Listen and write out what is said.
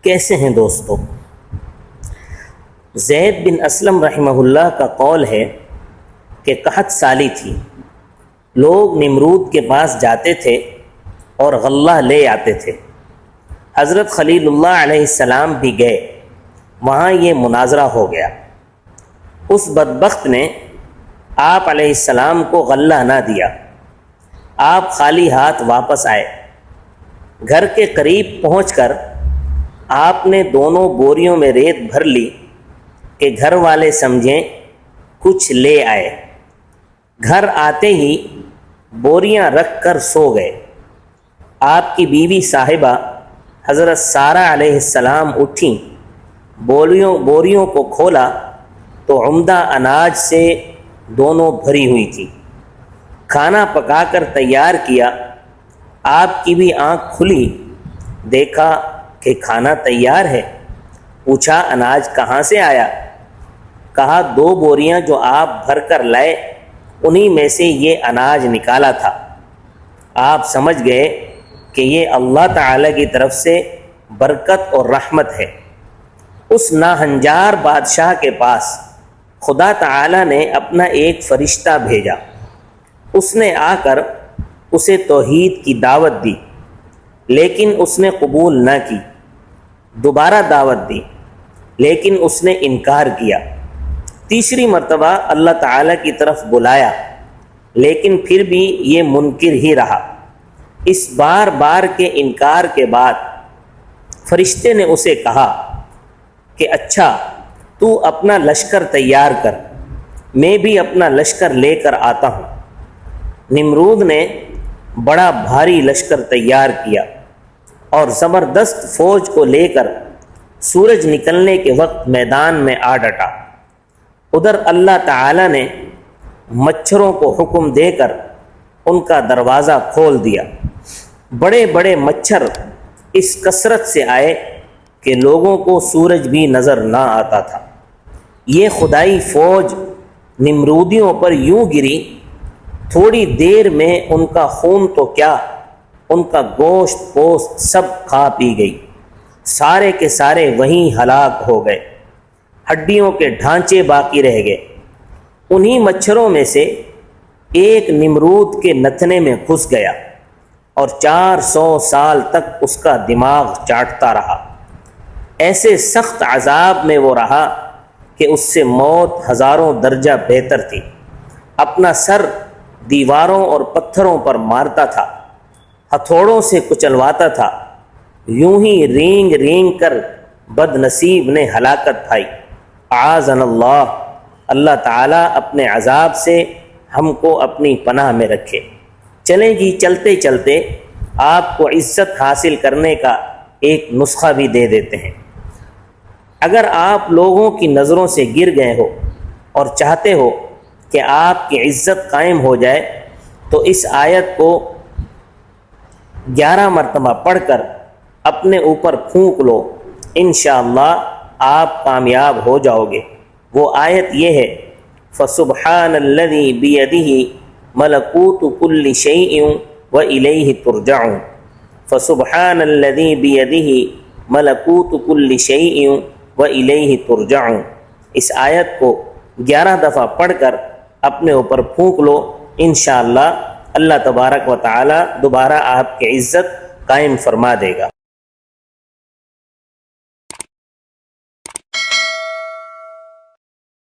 کیسے ہیں دوستو؟ زید بن اسلم رحمہ اللہ کا قول ہے کہ قحط سالی تھی، لوگ نمرود کے پاس جاتے تھے اور غلہ لے آتے تھے۔ حضرت خلیل اللہ علیہ السلام بھی گئے، وہاں یہ مناظرہ ہو گیا۔ اس بدبخت نے آپ علیہ السلام کو غلہ نہ دیا، آپ خالی ہاتھ واپس آئے۔ گھر کے قریب پہنچ کر آپ نے دونوں بوریوں میں ریت بھر لی کہ گھر والے سمجھیں کچھ لے آئے۔ گھر آتے ہی بوریاں رکھ کر سو گئے۔ آپ کی بیوی صاحبہ حضرت سارہ علیہ السلام اٹھیں، بوریوں کو کھولا تو عمدہ اناج سے دونوں بھری ہوئی تھی۔ کھانا پکا کر تیار کیا، آپ کی بھی آنکھ کھلی، دیکھا کہ کھانا تیار ہے۔ پوچھا اناج کہاں سے آیا؟ کہا 2 بوریاں جو آپ بھر کر لائے انہی میں سے یہ اناج نکالا تھا۔ آپ سمجھ گئے کہ یہ اللہ تعالی کی طرف سے برکت اور رحمت ہے۔ اس ناہنجار بادشاہ کے پاس خدا تعالی نے اپنا ایک فرشتہ بھیجا، اس نے آ کر اسے توحید کی دعوت دی، لیکن اس نے قبول نہ کی۔ دوبارہ دعوت دی، لیکن اس نے انکار کیا۔ تیسری مرتبہ اللہ تعالی کی طرف بلایا، لیکن پھر بھی یہ منکر ہی رہا۔ اس بار بار کے انکار کے بعد فرشتے نے اسے کہا کہ اچھا تو اپنا لشکر تیار کر، میں بھی اپنا لشکر لے کر آتا ہوں۔ نمرود نے بڑا بھاری لشکر تیار کیا اور زبردست فوج کو لے کر سورج نکلنے کے وقت میدان میں آ ڈٹا۔ ادھر اللہ تعالی نے مچھروں کو حکم دے کر ان کا دروازہ کھول دیا۔ بڑے بڑے مچھر اس کثرت سے آئے کہ لوگوں کو سورج بھی نظر نہ آتا تھا۔ یہ خدائی فوج نمرودیوں پر یوں گری، تھوڑی دیر میں ان کا خون تو کیا، ان کا گوشت پوست سب کھا پی گئی۔ سارے کے سارے وہیں ہلاک ہو گئے، ہڈیوں کے ڈھانچے باقی رہ گئے۔ انہی مچھروں میں سے ایک نمرود کے نتنے میں گھس گیا اور 400 سال تک اس کا دماغ چاٹتا رہا۔ ایسے سخت عذاب میں وہ رہا کہ اس سے موت ہزاروں درجہ بہتر تھی۔ اپنا سر دیواروں اور پتھروں پر مارتا تھا، ہتھوڑوں سے کچلواتا تھا، یوں ہی رینگ رینگ کر بد نصیب نے ہلاکت پائی۔ اعاذنا اللہ، اللہ تعالیٰ اپنے عذاب سے ہم کو اپنی پناہ میں رکھے۔ چلیں جی، چلتے چلتے آپ کو عزت حاصل کرنے کا ایک نسخہ بھی دے دیتے ہیں۔ اگر آپ لوگوں کی نظروں سے گر گئے ہو اور چاہتے ہو کہ آپ کی عزت قائم ہو جائے تو اس آیت کو 11 مرتبہ پڑھ کر اپنے اوپر پھونک لو، انشاءاللہ آپ کامیاب ہو جاؤ گے۔ وہ آیت یہ ہے، فَسُبْحَانَ الَّذِي بِيَدِهِ مَلَكُوتُ كُلِّ شَيْءٍ وَإِلَيْهِ تُرْجَعُونَ۔ فَسُبْحَانَ الَّذِي بِيَدِهِ مَلَكُوتُ كُلِّ شَيْءٍ وَإِلَيْهِ تُرْجَعُونَ۔ اس آیت کو 11 دفعہ پڑھ کر اپنے اوپر پھونک لو، انشاءاللہ اللہ تبارک و تعالی دوبارہ آپ کی عزت قائم فرما دے گا۔